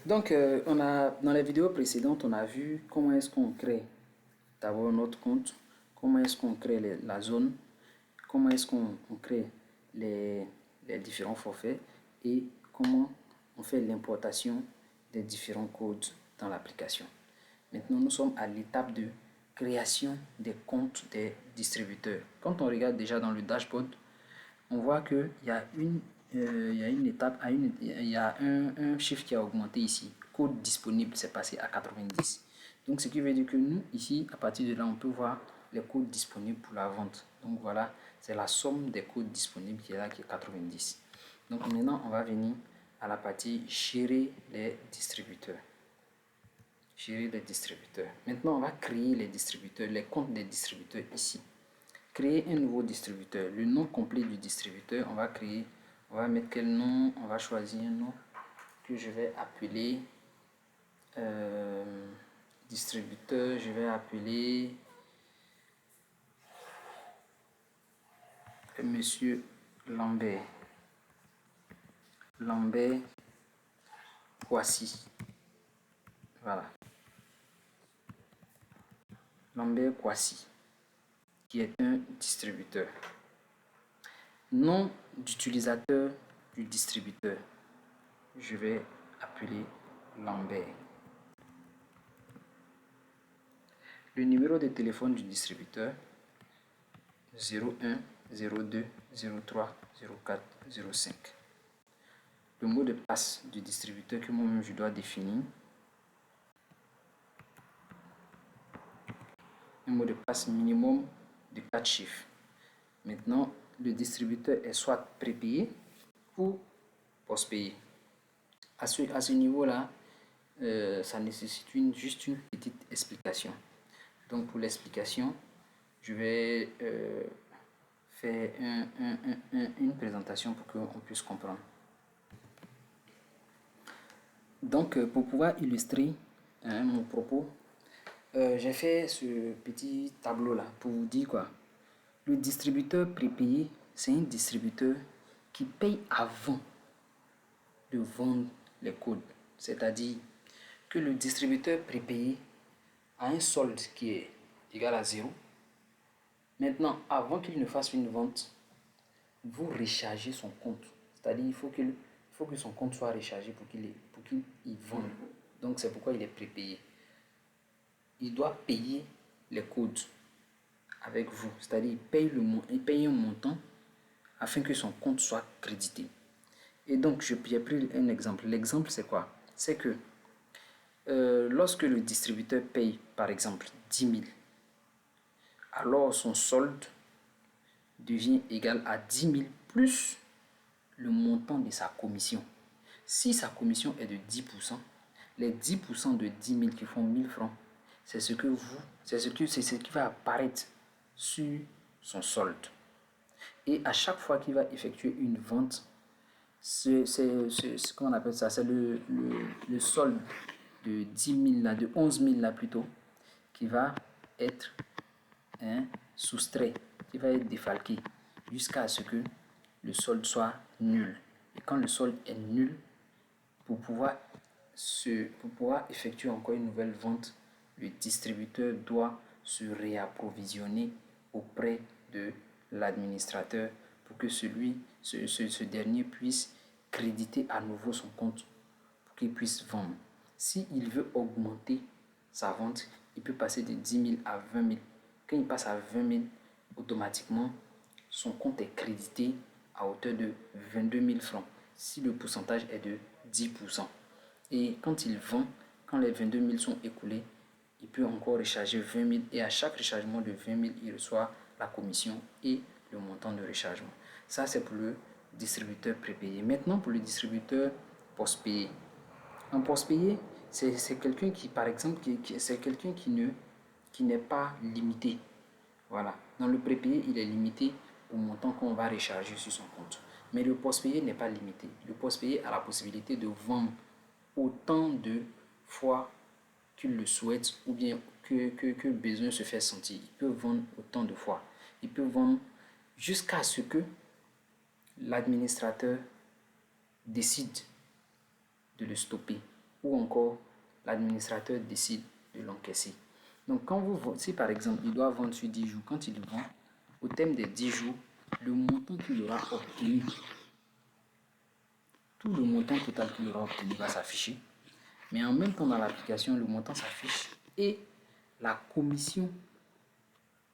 Donc, dans les vidéos précédentes, on a vu comment est-ce qu'on crée d'abord notre compte, comment est-ce qu'on crée la zone, comment est-ce qu'on crée les, les différents forfaits et comment on fait l'importation des différents codes dans l'application. Maintenant, nous sommes à l'étape de création des comptes des distributeurs. Quand on regarde déjà dans le dashboard, on voit qu'il y a une étape, il y a un chiffre qui a augmenté ici. Code disponible, c'est passé à 90. Donc, ce qui veut dire que nous, ici, à partir de là, on peut voir les codes disponibles pour la vente. Donc, voilà, c'est la somme des codes disponibles qui est là, qui est 90. Donc, maintenant, on va venir à la partie gérer les distributeurs. Gérer les distributeurs. Maintenant, on va créer les distributeurs, les comptes des distributeurs ici. Créer un nouveau distributeur. Le nom complet du distributeur, on va mettre quel nom? On va choisir un nom que je vais appeler distributeur. Je vais appeler Monsieur Lambert. Lambert Kwasi. Voilà. Lambert Kwasi, qui est un distributeur. Nom d'utilisateur du distributeur. Je vais appeler Lambert. Le numéro de téléphone du distributeur 01 02 03 04 05. Le mot de passe du distributeur que moi-même je dois définir. Un mot de passe minimum de 4 chiffres. Maintenant, le distributeur est soit prépayé ou post-payé. À ce niveau-là, ça nécessite juste une petite explication. Donc pour l'explication, je vais faire une présentation pour qu'on puisse comprendre. Donc pour pouvoir illustrer mon propos, j'ai fait ce petit tableau là pour vous dire quoi. Le distributeur prépayé, c'est un distributeur qui paye avant de vendre les codes. C'est-à-dire que le distributeur prépayé a un solde qui est égal à 0. Maintenant, avant qu'il ne fasse une vente, vous rechargez son compte. C'est-à-dire il faut que son compte soit rechargé pour qu'il vende. Donc c'est pourquoi il est prépayé. Il doit payer les codes avec vous. C'est-à-dire il paye un montant afin que son compte soit crédité. Et donc j'ai pris un exemple. L'exemple c'est quoi? C'est que lorsque le distributeur paye par exemple 10 000, alors son solde devient égal à 10 000 plus le montant de sa commission. Si sa commission est de 10%, les 10% de 10 000 qui font 1000 francs, c'est ce qui va apparaître sur son solde. Et à chaque fois qu'il va effectuer une vente, comment on appelle ça? C'est le solde de 10 000 là, de 11 000 là plutôt, qui va être soustrait, qui va être défalqué jusqu'à ce que le solde soit nul. Et quand le solde est nul, pour pouvoir effectuer encore une nouvelle vente, le distributeur doit se réapprovisionner auprès de l'administrateur pour que ce dernier puisse créditer à nouveau son compte pour qu'il puisse vendre. S'il veut augmenter sa vente, il peut passer de 10 000 à 20 000. Quand il passe à 20 000, automatiquement, son compte est crédité à hauteur de 22 000 francs si le pourcentage est de 10%. Et quand il vend, quand les 22 000 sont écoulés, il peut encore recharger 20 000 et à chaque rechargement de 20 000, il reçoit la commission et le montant de rechargement. Ça, c'est pour le distributeur prépayé. Maintenant, pour le distributeur post-payé. Un post-payé, c'est quelqu'un qui, par exemple, c'est quelqu'un qui n'est pas limité. Voilà. Dans le prépayé, il est limité au montant qu'on va recharger sur son compte. Mais le post-payé n'est pas limité. Le post-payé a la possibilité de vendre autant de fois qu'il le souhaite ou bien que le besoin se fait sentir. Il peut vendre autant de fois. Il peut vendre jusqu'à ce que l'administrateur décide de le stopper. ou encore l'administrateur décide de l'encaisser. Donc, si par exemple, il doit vendre sur 10 jours, quand il vend, au terme des 10 jours, le montant qu'il aura obtenu, tout le montant total qu'il aura obtenu va s'afficher. Mais en même temps, dans l'application, le montant s'affiche et la commission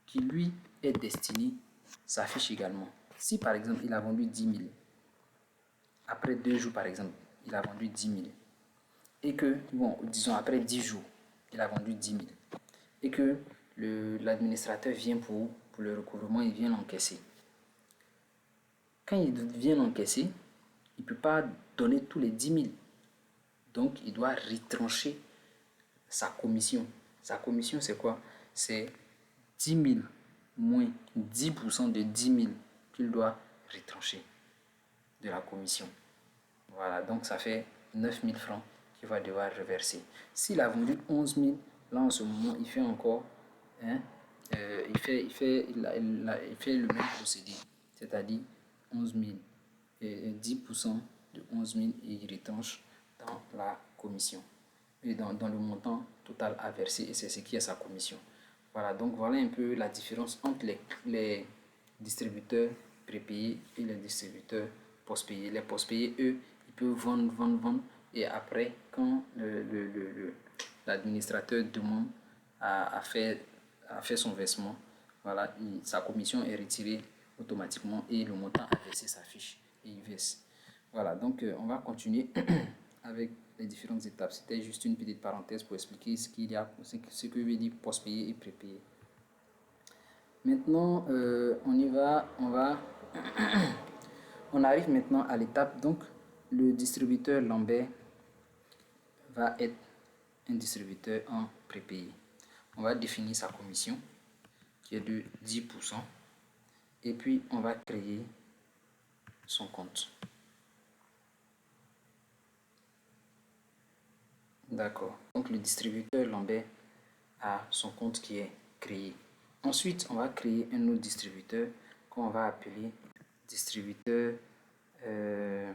qui lui est destinée s'affiche également. Si par exemple, il a vendu 10 000, après 2 jours par exemple, il a vendu 10 000, et que, bon, disons après 10 jours, il a vendu 10 000, et que l'administrateur vient pour le recouvrement, il vient l'encaisser. Quand il vient l'encaisser, il ne peut pas donner tous les 10 000. Donc, il doit retrancher sa commission. Sa commission, c'est quoi? C'est 10 000 moins 10% de 10 000 qu'il doit retrancher de la commission. Voilà, donc ça fait 9 000 francs qu'il va devoir reverser. S'il a vendu 11 000, là en ce moment, il fait encore, il fait le même procédé, c'est-à-dire 11 000 et 10% de 11 000 et il retranche dans la commission et dans le montant total à verser, et c'est ce qui est sa commission. Voilà, donc voilà un peu la différence entre les distributeurs prépayés et les distributeurs postpayés. Les postpayés, eux, ils peuvent vendre, et après, quand l'administrateur demande à faire son versement, voilà, sa commission est retirée automatiquement et le montant à verser s'affiche et il verse. Voilà, donc on va continuer avec les différentes étapes. C'était juste une petite parenthèse pour expliquer ce que veut dire postpayé et prépayé. Maintenant, on arrive maintenant à l'étape, donc le distributeur Lambert va être un distributeur en prépayé. On va définir sa commission qui est de 10% et puis on va créer son compte. D'accord. Donc le distributeur Lambert a son compte qui est créé. Ensuite, on va créer un autre distributeur qu'on va appeler distributeur, je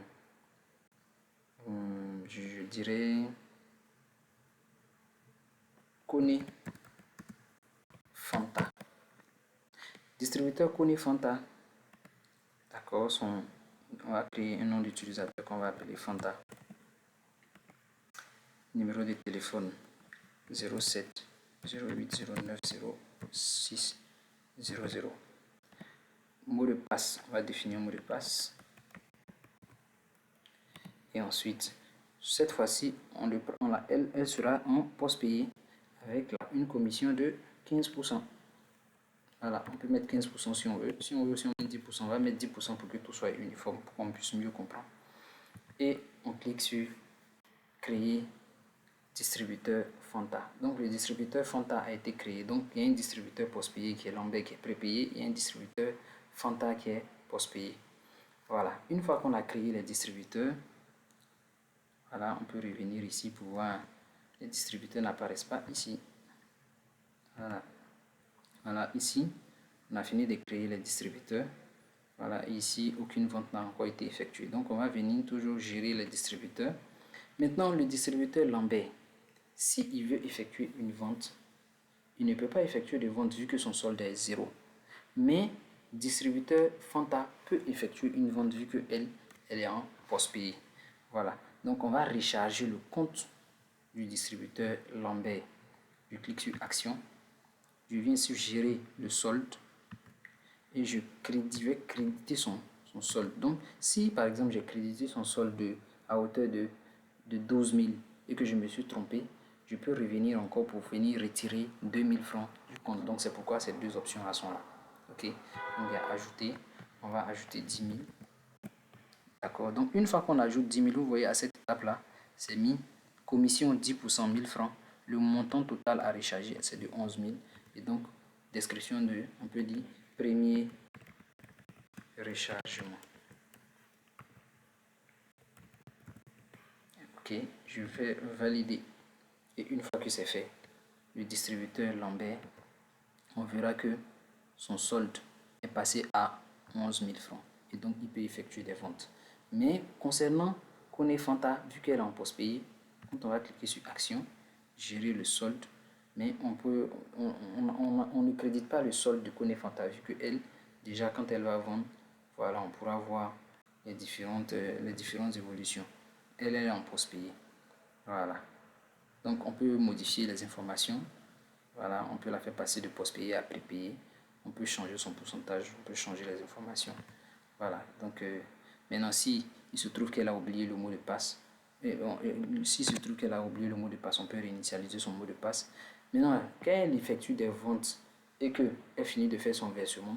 dirais, Kone Fanta. Distributeur Kone Fanta. D'accord, on va créer un nom d'utilisateur qu'on va appeler Fanta. Numéro de téléphone 07 08 09 06 00. Mot de passe, on va définir un mot de passe. Et ensuite, cette fois-ci, elle sera en post-payé avec une commission de 15%. Voilà, on peut mettre 15% si on veut. Si on met 10%, on va mettre 10% pour que tout soit uniforme, pour qu'on puisse mieux comprendre. Et on clique sur créer distributeur Fanta. Donc le distributeur Fanta a été créé. Donc il y a un distributeur post-payé qui est Lambert qui est prépayé. Il y a un distributeur Fanta qui est post-payé. Voilà, une fois qu'on a créé les distributeurs, voilà, on peut revenir ici pour voir les distributeurs n'apparaissent pas ici. Voilà. Voilà, ici, on a fini de créer les distributeurs. Voilà, ici, aucune vente n'a encore été effectuée. Donc, on va venir toujours gérer les distributeurs. Maintenant, le distributeur Lambert, s'il veut effectuer une vente, il ne peut pas effectuer de vente vu que son solde est 0. Mais distributeur Fanta peut effectuer une vente vu qu'elle est en post-payé. Voilà. Donc, on va recharger le compte du distributeur Lambert. Je clique sur Action. Je viens sur Gérer le solde. Et je vais créditer son solde. Donc, si par exemple j'ai crédité son solde à hauteur de 12 000 et que je me suis trompé, je peux revenir encore pour venir retirer 2 000 francs du compte. Donc, c'est pourquoi ces deux options-là sont là. Ok, donc il y a ajouter, on va ajouter 10 000. D'accord, donc une fois qu'on ajoute 10 000, vous voyez à cette étape-là, c'est mis commission 10% 1000 francs. Le montant total à recharger, c'est de 11 000. Et donc, description de, on peut dire, premier rechargement. Ok, je vais valider. Et une fois que c'est fait, le distributeur Lambert, on verra que son solde est passé à 11 000 francs. Et donc, il peut effectuer des ventes. Mais concernant Kone Fanta, vu qu'elle est en post-payé, Quand on va cliquer sur Action, gérer le solde, mais on ne crédite pas le solde de Konefanta vu que elle, déjà quand elle va vendre, voilà, on pourra voir les différentes évolutions. Elle est en post-payé. Voilà. Donc on peut modifier les informations. Voilà, on peut la faire passer de post-payé à prépayé. On peut changer son pourcentage, on peut changer les informations. Voilà, donc maintenant si il se trouve qu'elle a oublié le mot de passe, s'il se trouve qu'elle a oublié le mot de passe, on peut réinitialiser son mot de passe. Maintenant, quand elle effectue des ventes et qu'elle finit de faire son versement,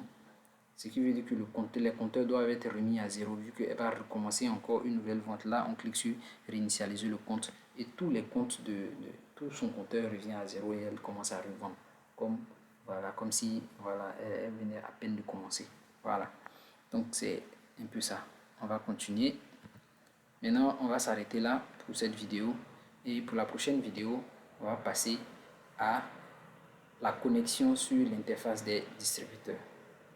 ce qui veut dire que les compteurs doivent être remis à zéro vu qu'elle va recommencer encore une nouvelle vente. Là, on clique sur réinitialiser le compte et tous les comptes tout son compteur revient à zéro et elle commence à revendre. Comme si voilà, elle venait à peine de commencer. Voilà. Donc c'est un peu ça. On va continuer. Maintenant, on va s'arrêter là pour cette vidéo. Et pour la prochaine vidéo, on va passer à la connexion sur l'interface des distributeurs.